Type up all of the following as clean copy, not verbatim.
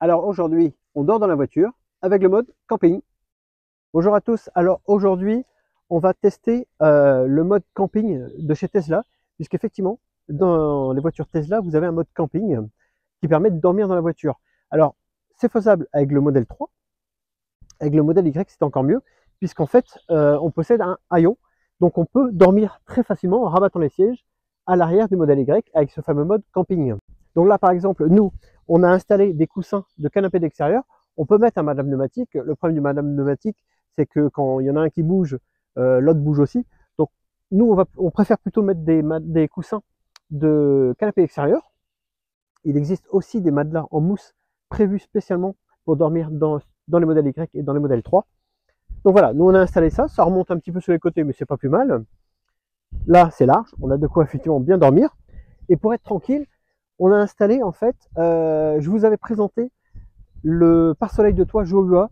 Alors aujourd'hui, on dort dans la voiture avec le mode camping. Bonjour à tous. Alors aujourd'hui, on va tester le mode camping de chez Tesla, puisqu'effectivement, dans les voitures Tesla, vous avez un mode camping qui permet de dormir dans la voiture. Alors, c'est faisable avec le modèle 3. Avec le modèle Y, c'est encore mieux, puisqu'en fait, on possède un haillon. Donc on peut dormir très facilement en rabattant les sièges à l'arrière du modèle Y avec ce fameux mode camping. Donc là, par exemple, nous, on a installé des coussins de canapé d'extérieur. On peut mettre un madame pneumatique. Le problème du madame pneumatique, c'est que quand il y en a un qui bouge, l'autre bouge aussi. Donc nous, on préfère plutôt mettre des coussins de canapé extérieur. Il existe aussi des matelas en mousse prévus spécialement pour dormir dans les modèles Y et dans les modèles 3. Donc voilà, nous on a installé ça, ça remonte un petit peu sur les côtés, mais c'est pas plus mal. Là, c'est large, on a de quoi effectivement bien dormir. Et pour être tranquille, on a installé en fait, je vous avais présenté le pare-soleil de toit Joua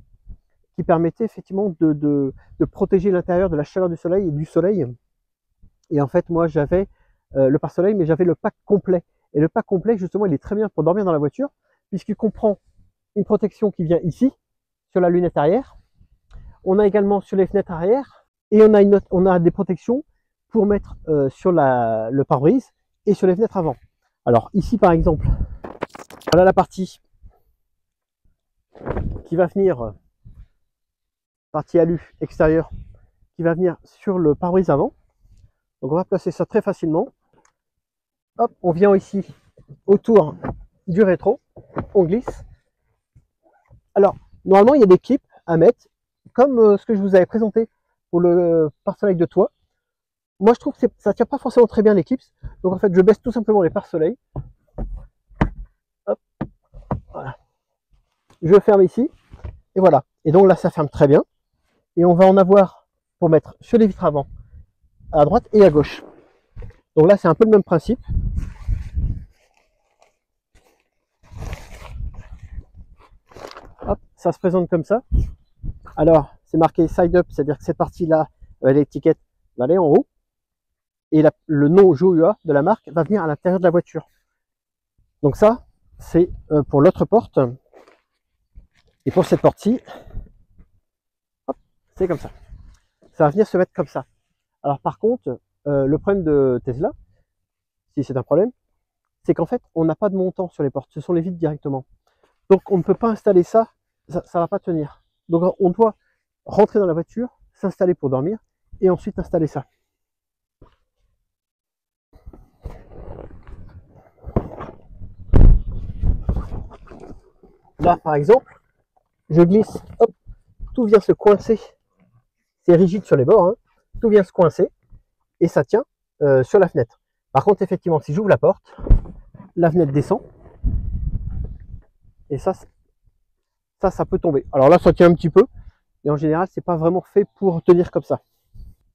qui permettait effectivement de protéger l'intérieur de la chaleur du soleil et du soleil. Et en fait, moi j'avais le pare-soleil, mais j'avais le pack complet. Et le pack complet, justement, il est très bien pour dormir dans la voiture, puisqu'il comprend une protection qui vient ici, sur la lunette arrière. On a également sur les fenêtres arrière, et on a des protections pour mettre sur le pare-brise et sur les fenêtres avant. Alors ici par exemple, voilà la partie qui va venir, partie alu extérieure, qui va venir sur le pare-brise avant. Donc on va placer ça très facilement. Hop, on vient ici autour du rétro, on glisse. Alors normalement il y a des clips à mettre, comme ce que je vous avais présenté pour le pare-soleil de toit. Moi je trouve que ça ne tient pas forcément très bien l'éclipse, donc en fait je baisse tout simplement les pare-soleils. Hop, voilà. Je ferme ici, et voilà. Et donc là ça ferme très bien. Et on va en avoir pour mettre sur les vitres avant, à droite et à gauche. Donc là c'est un peu le même principe. Hop, ça se présente comme ça. Alors c'est marqué side up, c'est-à-dire que cette partie-là, l'étiquette va aller en haut. Et le nom Joua de la marque va venir à l'intérieur de la voiture. Donc ça, c'est pour l'autre porte. Et pour cette porte-ci, c'est comme ça. Ça va venir se mettre comme ça. Alors par contre, le problème de Tesla, si c'est un problème, c'est qu'en fait, on n'a pas de montant sur les portes. Ce sont les vitres directement. Donc on ne peut pas installer ça, ça ne va pas tenir. Donc on doit rentrer dans la voiture, s'installer pour dormir, et ensuite installer ça. Là par exemple, je glisse, hop, tout vient se coincer. C'est rigide sur les bords, hein. Tout vient se coincer, et ça tient sur la fenêtre. Par contre, effectivement, si j'ouvre la porte, la fenêtre descend, et ça peut tomber. Alors là, ça tient un petit peu, mais en général, c'est pas vraiment fait pour tenir comme ça.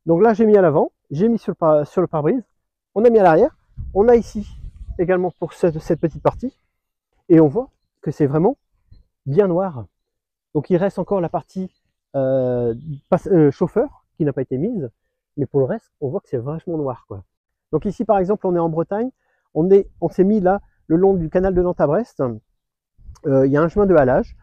Donc là, j'ai mis à l'avant, j'ai mis sur le pare-brise, on a mis à l'arrière, on a ici également pour cette petite partie, et on voit que c'est vraiment bien noir. Donc il reste encore la partie chauffeur qui n'a pas été mise, mais pour le reste, on voit que c'est vachement noir, quoi. Donc ici, par exemple, on est en Bretagne, on s'est mis là le long du canal de Nantes à Brest. Il y a un chemin de halage,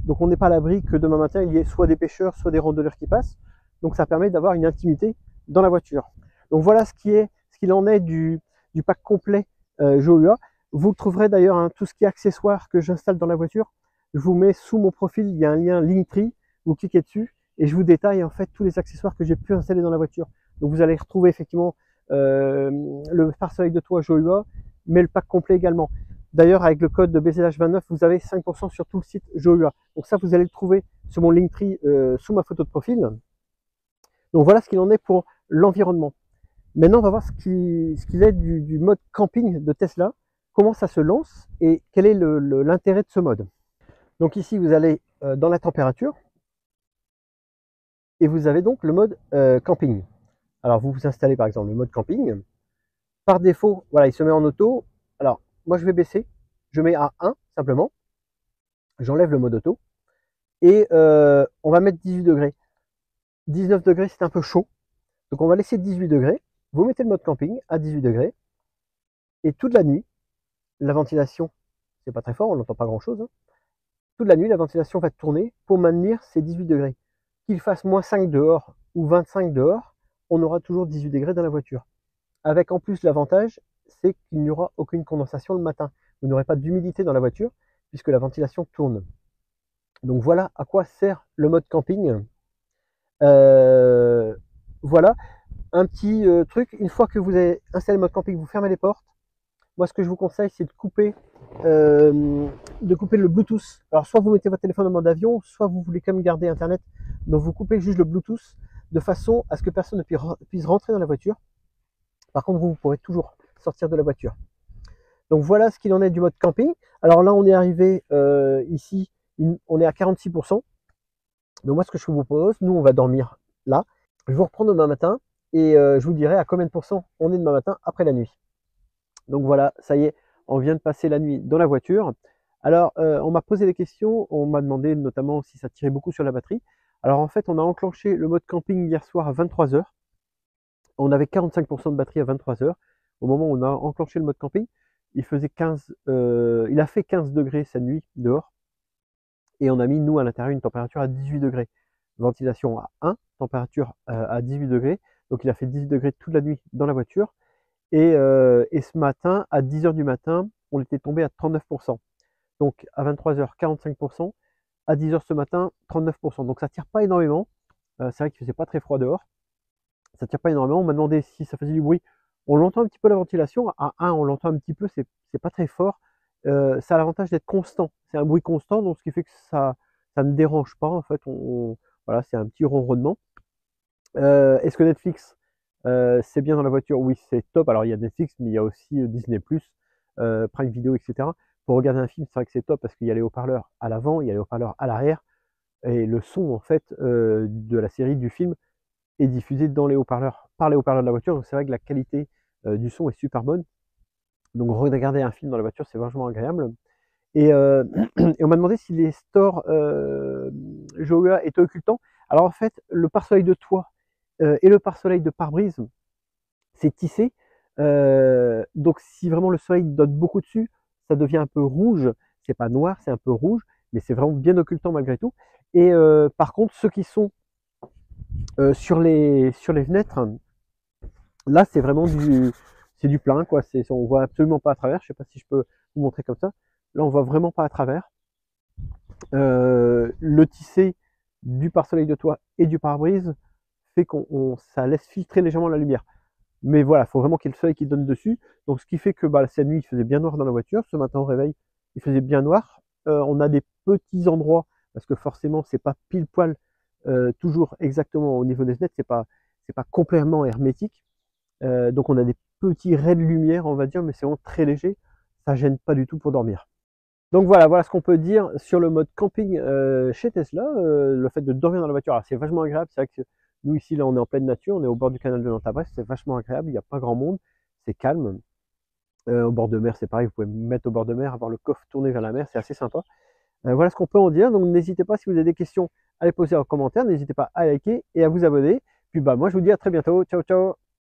donc on n'est pas à l'abri que demain matin il y ait soit des pêcheurs, soit des randonneurs qui passent. Donc ça permet d'avoir une intimité dans la voiture. Donc voilà ce qu'il en est du pack complet Joua. Vous trouverez d'ailleurs hein, tout ce qui est accessoires que j'installe dans la voiture. Je vous mets sous mon profil, il y a un lien Linktree, vous cliquez dessus et je vous détaille en fait tous les accessoires que j'ai pu installer dans la voiture. Donc vous allez retrouver effectivement le pare-soleil de toit Joua, mais le pack complet également. D'ailleurs, avec le code de BZH29, vous avez 5% sur tout le site Joua. Donc ça, vous allez le trouver sur mon Linktree sous ma photo de profil. Donc voilà ce qu'il en est pour l'environnement. Maintenant, on va voir ce qu'il est du mode camping de Tesla, comment ça se lance et quel est l'intérêt de ce mode. Donc ici, vous allez dans la température et vous avez donc le mode camping. Alors vous vous installez par exemple le mode camping. Par défaut, voilà, il se met en auto. Alors moi je vais baisser, je mets à 1 simplement. J'enlève le mode auto et on va mettre 18 degrés. 19 degrés, c'est un peu chaud. Donc on va laisser 18 degrés. Vous mettez le mode camping à 18 degrés. Et toute la nuit, la ventilation, c'est pas très fort, on n'entend pas grand chose. Hein. toute la nuit, la ventilation va tourner pour maintenir ces 18 degrés. Qu'il fasse -5 dehors ou 25 dehors, on aura toujours 18 degrés dans la voiture. Avec en plus l'avantage, c'est qu'il n'y aura aucune condensation le matin. Vous n'aurez pas d'humidité dans la voiture puisque la ventilation tourne. Donc voilà à quoi sert le mode camping. Voilà, un petit truc, une fois que vous avez installé le mode camping, vous fermez les portes. Moi, ce que je vous conseille, c'est de couper le Bluetooth. Alors, soit vous mettez votre téléphone en mode avion, soit vous voulez quand même garder Internet. Donc, vous coupez juste le Bluetooth de façon à ce que personne ne puisse rentrer dans la voiture. Par contre, vous pourrez toujours sortir de la voiture. Donc, voilà ce qu'il en est du mode camping. Alors là, on est arrivé ici, on est à 46%. Donc, moi, ce que je vous propose, nous, on va dormir là. Je vous reprends demain matin et je vous dirai à combien de pourcents on est demain matin après la nuit. Donc voilà, ça y est, on vient de passer la nuit dans la voiture. Alors, on m'a posé des questions, on m'a demandé notamment si ça tirait beaucoup sur la batterie. Alors en fait, on a enclenché le mode camping hier soir à 23 h. On avait 45% de batterie à 23 h. Au moment où on a enclenché le mode camping, il a fait 15 degrés cette nuit dehors. Et on a mis, nous, à l'intérieur, une température à 18 degrés. Ventilation à 1, température à 18 degrés. Donc il a fait 18 degrés toute la nuit dans la voiture. Et ce matin, à 10 h du matin, on était tombé à 39%. Donc à 23 h, 45%. À 10 h ce matin, 39%. Donc ça tire pas énormément. C'est vrai qu'il faisait pas très froid dehors. Ça tire pas énormément. On m'a demandé si ça faisait du bruit. On l'entend un petit peu la ventilation. À 1, on l'entend un petit peu, c'est pas très fort. Ça a l'avantage d'être constant. C'est un bruit constant, donc ce qui fait que ça ne dérange pas. En fait, voilà, c'est un petit ronronnement. Est-ce que Netflix c'est bien dans la voiture? Oui, c'est top. Alors il y a Netflix, mais il y a aussi Disney+, Prime Video, etc. Pour regarder un film, c'est vrai que c'est top parce qu'il y a les haut-parleurs à l'avant, il y a les haut-parleurs à l'arrière, et le son en fait de la série, du film, est diffusé dans les haut-parleurs, par les haut-parleurs de la voiture. Donc c'est vrai que la qualité du son est super bonne. Donc regarder un film dans la voiture, c'est vachement agréable. Et, et on m'a demandé si les stores Joua étaient occultants. Alors en fait, le pare-soleil de toit et le pare-soleil de pare-brise, c'est tissé. Donc si vraiment le soleil donne beaucoup dessus, ça devient un peu rouge. C'est pas noir, c'est un peu rouge, mais c'est vraiment bien occultant malgré tout. Et par contre, ceux qui sont sur les fenêtres, là c'est vraiment du plein, quoi. On voit absolument pas à travers. Je sais pas si je peux vous montrer comme ça. Là, on voit vraiment pas à travers. Le tissé du pare-soleil de toit et du pare-brise fait ça laisse filtrer légèrement la lumière. Mais voilà, il faut vraiment qu'il y ait le soleil qui donne dessus. Donc ce qui fait que cette nuit, il faisait bien noir dans la voiture. Ce matin au réveil, il faisait bien noir. On a des petits endroits, parce que forcément, c'est pas pile poil toujours exactement au niveau des fenêtres, c'est pas complètement hermétique. Donc on a des petits raies de lumière, on va dire, mais c'est vraiment très léger. Ça gêne pas du tout pour dormir. Donc voilà ce qu'on peut dire sur le mode camping chez Tesla, le fait de dormir dans la voiture. Alors c'est vachement agréable, c'est vrai que nous ici là on est en pleine nature, on est au bord du canal de Nantes-à-Brest, c'est vachement agréable, il n'y a pas grand monde, c'est calme. Au bord de mer c'est pareil, vous pouvez me mettre au bord de mer, avoir le coffre tourné vers la mer, c'est assez sympa. Voilà ce qu'on peut en dire, donc n'hésitez pas, si vous avez des questions à les poser en commentaire, n'hésitez pas à liker et à vous abonner. Puis moi je vous dis à très bientôt, ciao ciao.